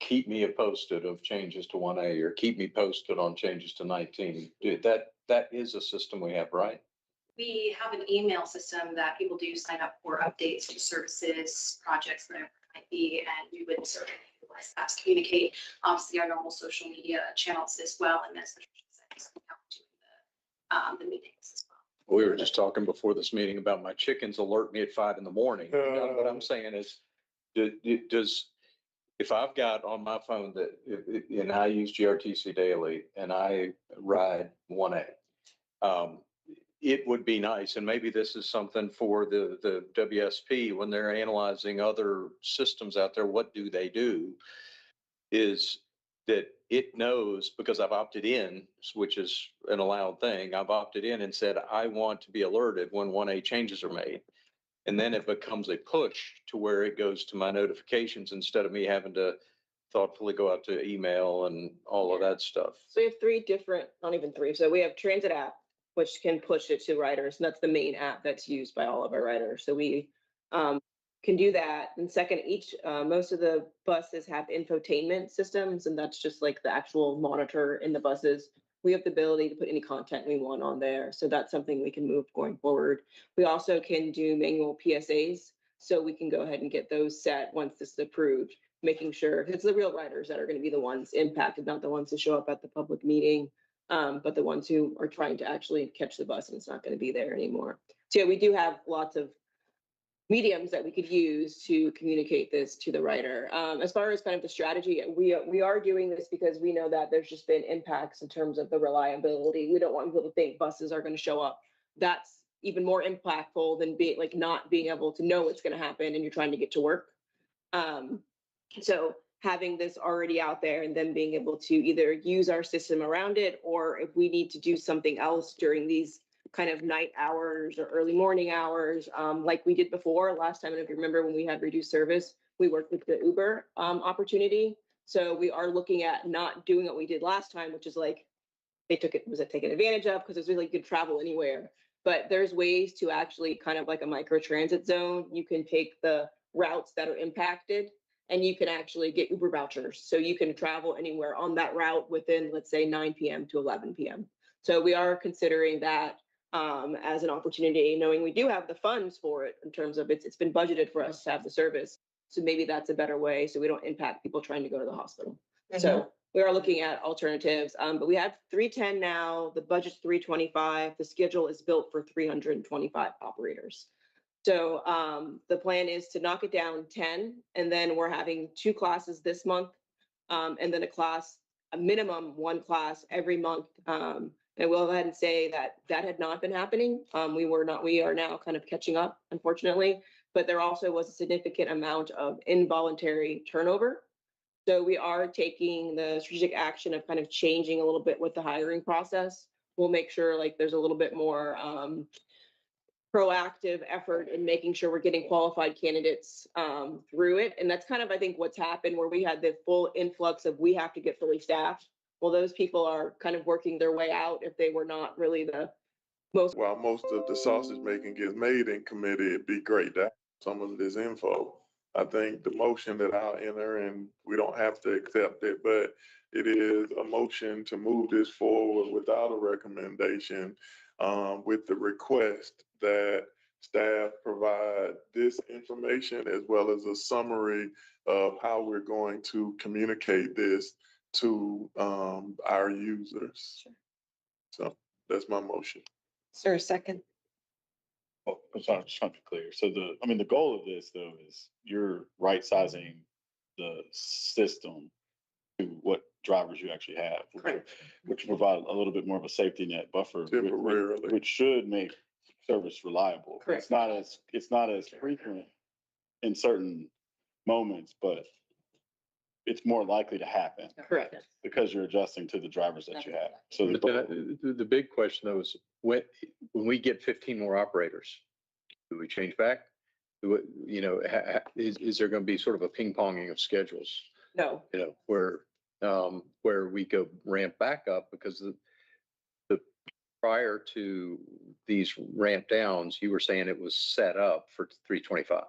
keep me posted of changes to 1A, or keep me posted on changes to 19. That is a system we have, right? We have an email system that people do sign up for updates to services, projects, whatever it might be, and we would certainly utilize that to communicate. Obviously, our normal social media channels as well, and that's the meetings as well. We were just talking before this meeting about my chickens alert me at 5 a.m. What I'm saying is, if I've got on my phone and I use GRTC daily and I ride 1A, it would be nice, and maybe this is something for the WSP when they're analyzing other systems out there, what do they do, is that it knows, because I've opted in, which is an allowed thing, I've opted in and said, I want to be alerted when 1A changes are made. And then it becomes a push to where it goes to my notifications instead of me having to thoughtfully go out to email and all of that stuff. So we have 3 different, not even 3. So we have transit app, which can push it to riders. And that's the main app that's used by all of our riders. So we can do that. And second, most of the buses have infotainment systems, and that's just like the actual monitor in the buses. We have the ability to put any content we want on there. So that's something we can move going forward. We also can do manual PSAs. So we can go ahead and get those set once this is approved, making sure it's the real riders that are going to be the ones impacted, not the ones who show up at the public meeting, but the ones who are trying to actually catch the bus and it's not going to be there anymore. So yeah, we do have lots of mediums that we could use to communicate this to the rider. As far as kind of the strategy, we are doing this because we know that there's just been impacts in terms of the reliability. We don't want people to think buses are going to show up. That's even more impactful than not being able to know what's going to happen and you're trying to get to work. So having this already out there and then being able to either use our system around it, or if we need to do something else during these kind of night hours or early morning hours, like we did before last time. And if you remember when we had reduced service, we worked with the Uber opportunity. So we are looking at not doing what we did last time, which is like, was it taken advantage of because it's really good travel anywhere. but there's ways to actually kind of like a micro transit zone. You can take the routes that are impacted and you can actually get Uber vouchers. So you can travel anywhere on that route within, let's say, 9 PM to 11 PM. So we are considering that as an opportunity, knowing we do have the funds for it in terms of it's been budgeted for us to have the service. So maybe that's a better way so we don't impact people trying to go to the hospital. So we are looking at alternatives, but we have 310 now, the budget's 325, the schedule is built for 325 operators. So the plan is to knock it down 10, and then we're having 2 classes this month, and then a minimum 1 class every month. And I will go ahead and say that had not been happening. We are now kind of catching up, unfortunately, but there also was a significant amount of involuntary turnover. So we are taking the strategic action of kind of changing a little bit with the hiring process. We'll make sure like there's a little bit more proactive effort in making sure we're getting qualified candidates through it. And that's kind of, I think, what's happened where we had the full influx of we have to get fully staffed. Well, those people are kind of working their way out if they were not really the most. While most of the sausage making gets made in committee, it'd be great to have some of this info. I think the motion that I'll enter, and we don't have to accept it, but it is a motion to move this forward without a recommendation, with the request that staff provide this information as well as a summary of how we're going to communicate this to our users. So that's my motion. Is there a second? Oh, I'm sorry, just trying to be clear. So the goal of this though is you're right sizing the system to what drivers you actually have, which provide a little bit more of a safety net buffer, Temporarily. which should make service reliable. Correct. It's not as frequent in certain moments, but it's more likely to happen Correct. because you're adjusting to the drivers that you have. So But the big question though is when we get 15 more operators, do we change back? Is there going to be sort of a ping ponging of schedules? No. Where we go ramp back up because the prior to these ramp downs, you were saying it was set up for 325.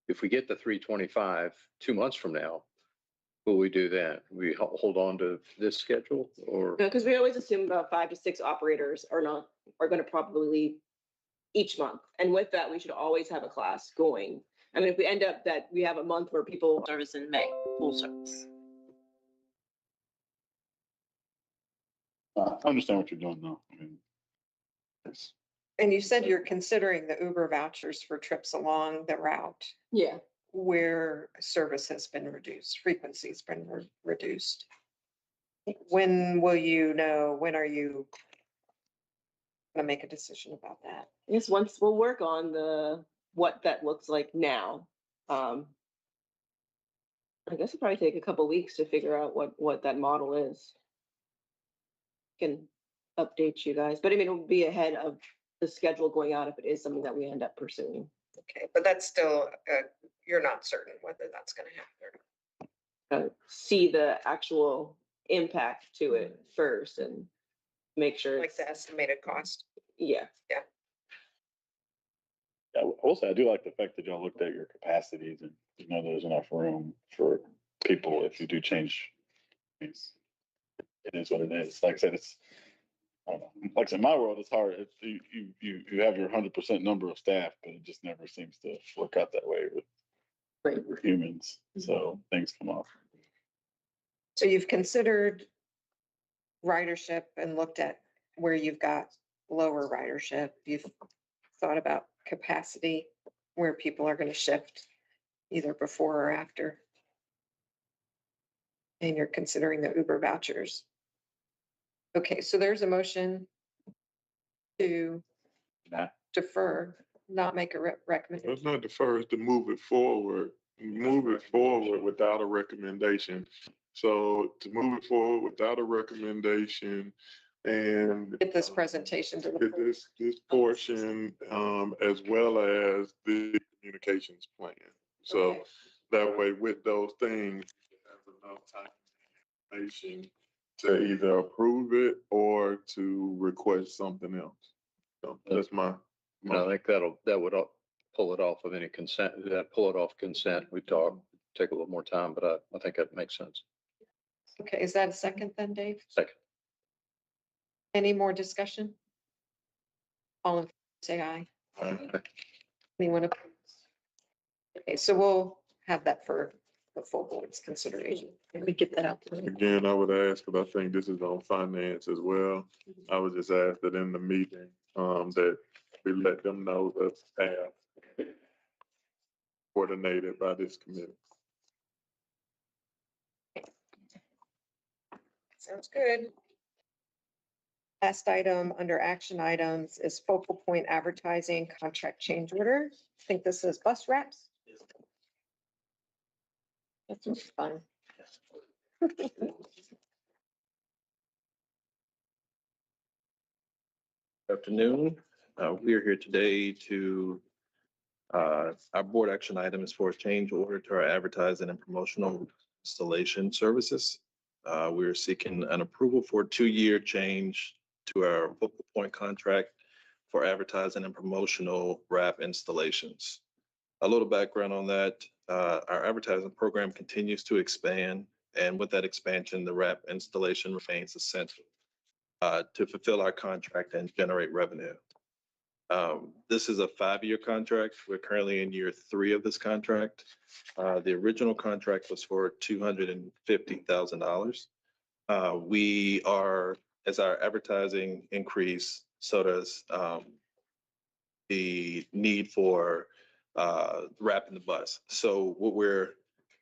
If we get the 325 2 months from now, will we do that? We hold on to this schedule or? No, because we always assume about 5 to 6 operators are going to probably leave each month. And with that, we should always have a class going. I mean, if we end up that we have a month where people. Service in May, full service. I understand what you're doing though. I mean, And you said you're considering the Uber vouchers for trips along the route Yeah. where service has been reduced, frequency's been reduced. When will you know, when are you gonna make a decision about that? I guess once we'll work on what that looks like now. I guess it'll probably take a couple weeks to figure out what that model is. Can update you guys, but I mean, it'll be ahead of the schedule going out if it is something that we end up pursuing. Okay, but that's still, you're not certain whether that's gonna happen. See the actual impact to it first and make sure. Like the estimated cost. Yeah. I will say I do like the fact that y'all looked at your capacities and there's enough room for people if you do change. It is what it is. Like I said, I don't know. Like I said, in my world, it's hard. You have your 100% number of staff, but it just never seems to work out that way with humans. So things come off. So you've considered ridership and looked at where you've got lower ridership. You've thought about capacity, where people are going to shift either before or after. And you're considering the Uber vouchers. Okay, so there's a motion to defer, not make a recommendation. It's not defer, it's to move it forward without a recommendation. So to move it forward without a recommendation and Get this presentation to the. get this portion, as well as the communications plan. So Okay. that way with those things, you have enough time and information to either approve it or to request something else. So that's my. And I think that would pull it off of any consent, pull it off consent. We take a little more time, but I think that makes sense. Okay, is that a second then, Dave? Second. Any more discussion? All in favor, say aye. Anyone opposed? Okay, so we'll have that for the full board's consideration. Can we get that out? to them? Again, I would ask, because I think this is on finance as well. I would just ask that in the meeting, that we let them know the staff coordinated by this committee. Sounds good. Last item under action items is focal point advertising contract change order. I think this is bus wraps. That's fun. Afternoon. We are here today to, our board action item is for a change order to our advertising and promotional installation services. We are seeking an approval for a 2-year change to our focal point contract for advertising and promotional wrap installations. A little background on that, our advertising program continues to expand, and with that expansion, the wrap installation remains essential to fulfill our contract and generate revenue. This is a 5-year contract. We're currently in year 3 of this contract. The original contract was for $250,000. We are, as our advertising increase, so does the need for wrapping the bus. So what we're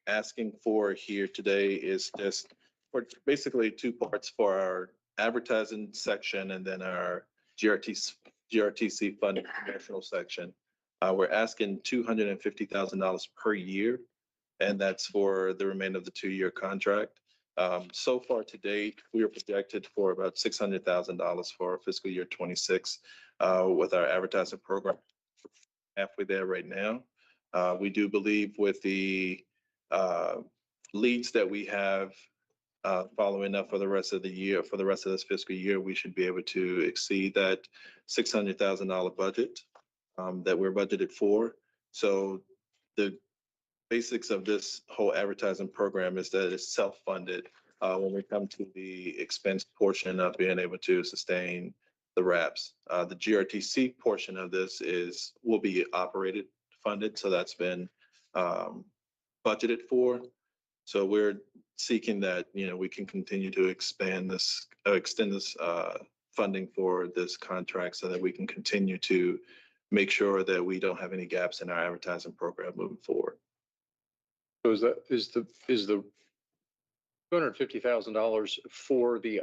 asking for here today is just for basically 2 parts for our advertising section and then our GRTC funded promotional section. We're asking $250,000 per year, and that's for the remainder of the 2-year contract. So far to date, we are projected for about $600,000 for fiscal year 26 with our advertising program. Halfway there right now. We do believe with the leads that we have following up for the rest of the year, for the rest of this fiscal year, we should be able to exceed that $600,000 budget that we're budgeted for. So the basics of this whole advertising program is that it's self-funded when we come to the expense portion of being able to sustain the wraps. The GRTC portion of this will be operated funded, so that's been budgeted for. So we're seeking that, we can continue to extend this funding for this contract so that we can continue to make sure that we don't have any gaps in our advertising program moving forward. So is the $250,000 for the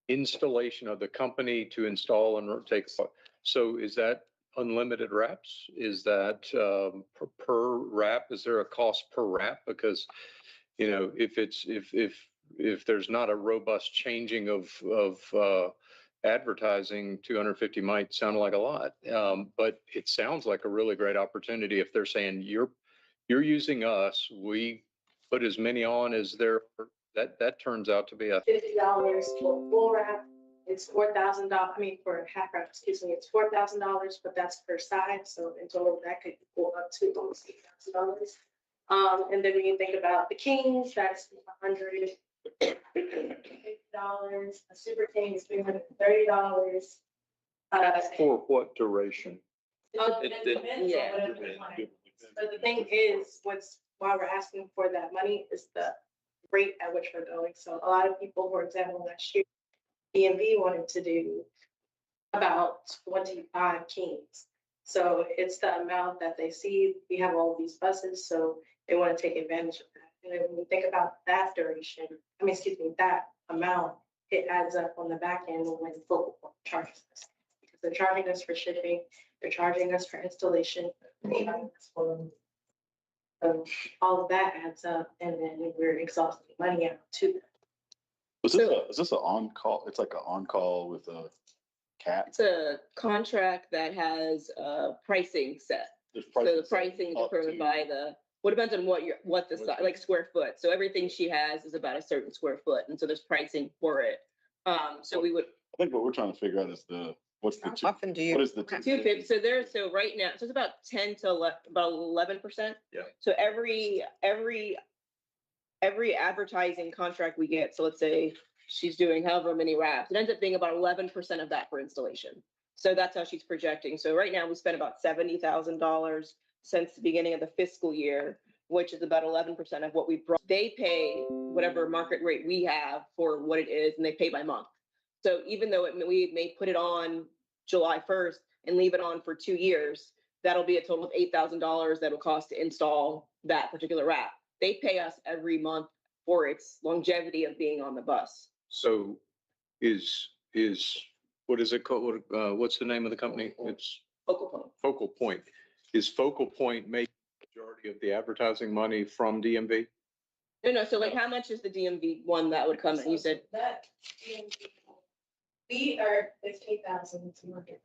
installation of the company to install and take? So is that unlimited wraps? Is that per wrap? Is there a cost per wrap? Because, if there's not a robust changing of advertising, 250 might sound like a lot. But it sounds like a really great opportunity if they're saying you're using us, we put as many on as there, that turns out to be a $50 for full wrap. It's $4,000. I mean, for half wrap, excuse me, it's $4,000, but that's per side. So in total, that could go up to almost $8,000. And then when you think about the Kings, that's $150. A Super King is $330. for what duration? It depends on whatever the client. But the thing is, why we're asking for that money is the rate at which we're going. So a lot of people, for example, last year, BLVD wanted to do about 25 Kings. So it's the amount that they see. We have all of these buses, so they want to take advantage of that. And then when you think about that duration, that amount, it adds up on the back end when focal point charges us. Because they're charging us for shipping, they're charging us for installation, they're charging us for so all of that adds up, and then we're exhausting money out to them. Is this an on-call? It's like an on-call with a cap? It's a contract that has pricing set. So the pricing is determined by depends on what the size, like square foot. So everything she has is about a certain square foot. And so there's pricing for it. So we would. I think what we're trying to figure out is What's the, How often do you? what is the? 250, so right now, so it's about 10 to about 11%. Yeah. So every advertising contract we get, so let's say she's doing however many wraps, it ends up being about 11% of that for installation. So that's how she's projecting. So right now we spent about $70,000 since the beginning of the fiscal year, which is about 11% of what we brought. They pay whatever market rate we have for what it is, and they pay by month. So even though we may put it on July 1st and leave it on for 2 years, that'll be a total of $8,000 that'll cost to install that particular wrap. They pay us every month for its longevity of being on the bus. So is, what is it called? What's the name of the company? It's Focal point. Focal Point. Is Focal Point make the majority of the advertising money from DMV? No, so like how much is the DMV one that would come in? You said, That, we are 15,200.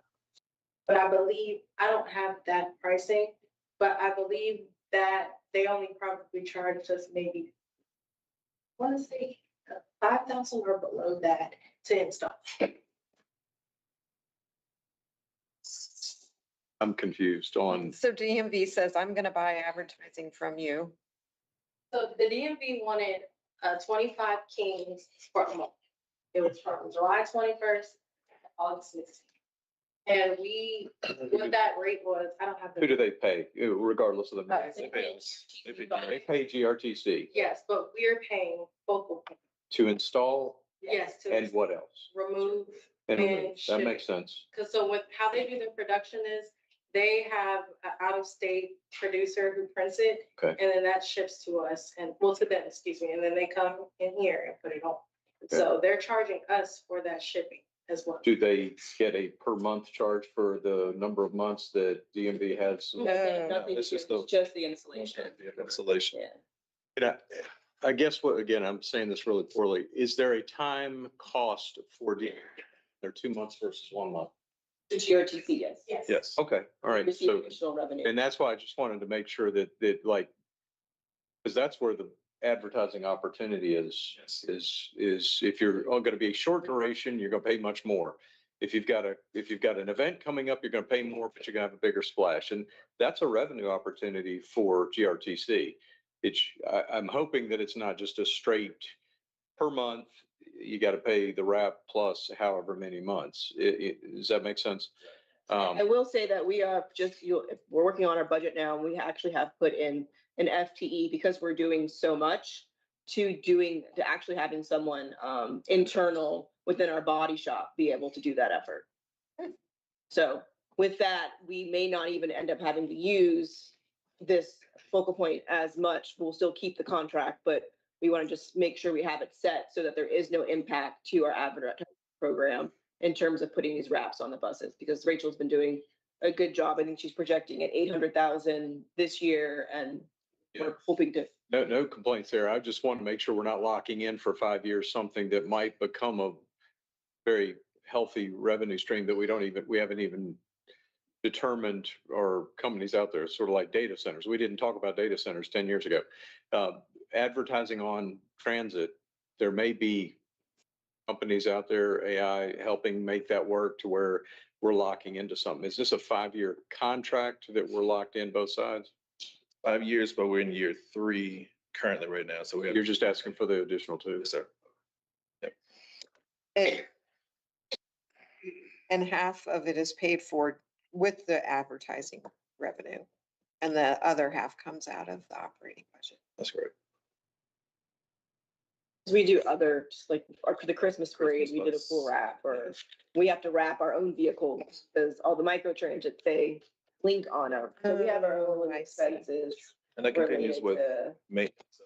But I believe, I don't have that pricing, but I believe that they only probably charged us maybe, I want to say 5,000 or below that to install. I'm confused on, So DMV says, I'm gonna buy advertising from you. So the DMV wanted 25 Kings for a month. It was from July 21st to August 16th. And what that rate was, I don't have the. who do they pay, regardless of the? They pay They pay GRTC Yes, but we're paying Focal Point. to install Yes, and to what else? remove. And And that ship. makes sense. Because so with how they do their production is, they have an out-of-state producer who prints it. Okay. And then that ships to us and, well, to them, excuse me, and then they come in here and put it on. Okay. So they're charging us for that shipping as well. Do they get a per month charge for the number of months that DMV has? nothing, this is it's just the installation. Installation. Yeah. I guess what, again, I'm saying this really poorly. Is there a time cost for DMV? They're 2 months versus 1 month. The GRTC, yes. Yes. Okay, all right. Receive So, additional revenue. and that's why I just wanted to make sure that like, because that's where the advertising opportunity is if you're going to be a short duration, you're going to pay much more. If you've got an event coming up, you're going to pay more, but you're going to have a bigger splash. And that's a revenue opportunity for GRTC. I'm hoping that it's not just a straight per month, you got to pay the wrap plus however many months. Does that make sense? I will say that we are we're working on our budget now, and we actually have put in an FTE because we're doing so much to actually having someone internal within our body shop be able to do that effort. So with that, we may not even end up having to use this Focal Point as much. We'll still keep the contract, but we want to just make sure we have it set so that there is no impact to our advertising program in terms of putting these wraps on the buses, because Rachel's been doing a good job. I think she's projecting at 800,000 this year, and we're hoping to. No complaints there. I just want to make sure we're not locking in for 5 years, something that might become a very healthy revenue stream that we haven't even determined, or companies out there, sort of like data centers. We didn't talk about data centers 10 years ago. Advertising on transit, there may be companies out there, AI, helping make that work to where we're locking into something. Is this a 5-year contract that we're locked in both sides? 5 years, but we're in year 3 currently right now. So You're just asking for the additional 2? Yes, sir. And half of it is paid for with the advertising revenue. And the other half comes out of the operating budget. That's correct. We do other, just like for the Christmas parade, we did a Christmas full wrap, or we have to wrap our own vehicles because all the micro transits, they link on them. So we have our own I see. expenses. And that continues related with to- maintenance,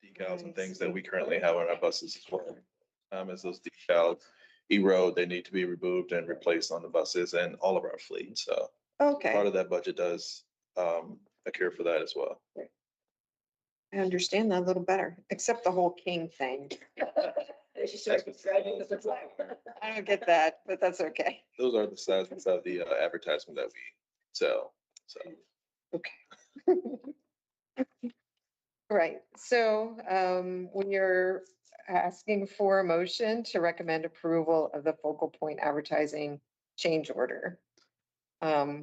decals and things that we currently have on our buses as well. As those decals erode, they need to be removed and replaced on the buses and all of our fleet. So part Okay, of that budget does occur for that as well. I understand that a little better, except the whole king thing. She starts describing the supplier. I don't get that, but that's okay. Those are the sizes of the advertisement that we sell. So Right, so when you're asking for a motion to recommend approval of the Focal Point advertising change order,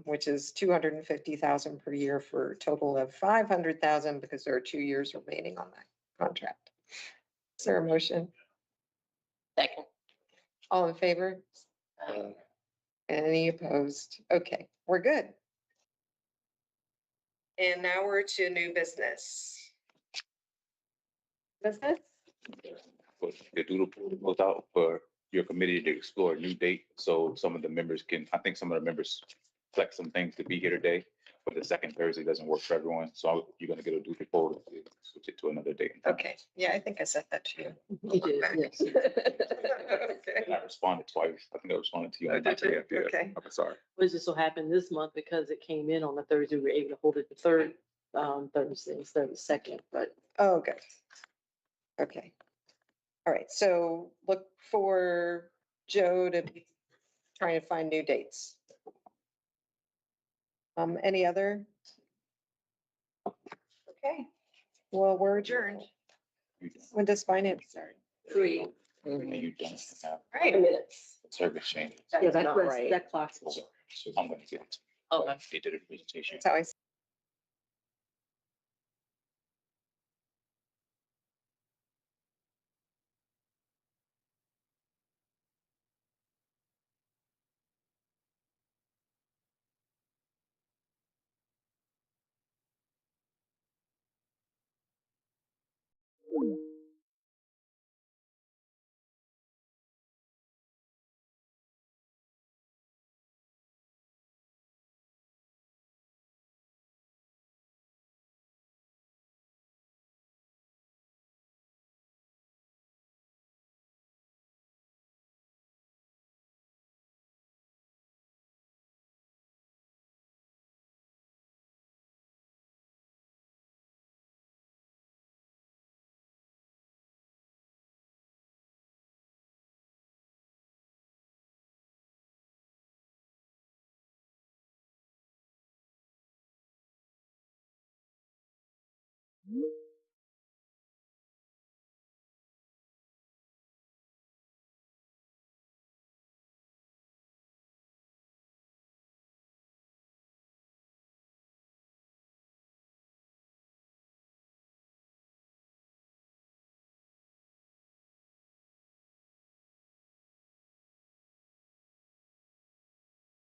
which is 250,000 per year for a total of 500,000 because there are 2 years remaining on that contract. Is there a motion? Second. All in favor? Any opposed? Okay, we're good. And now we're to new business. Business? The doodle poll goes out for your committee to explore a new date, so some of the members can, I think some of the members flex some things to be here today, but the second Thursday doesn't work for everyone, so you're gonna get a doodle poll to switch it to another date. Okay, yeah, I think I said that to you. You did, yes. Okay. And I responded twice. I think I responded to you. Oh, on did you? that. Yeah, Okay. I'm sorry. What just so happened this month, because it came in on the Thursday, we were able to hold it the third Thursday instead of the second, but Oh, good. Okay. All right, so look for Joe to be trying to find new dates. Any other? Okay, well, we're adjourned. When does finance start? 3. And you don't have All right. Minutes. service changes. Yeah, not right. that clock's. So I'm gonna get it. Oh, They did a presentation. That's how I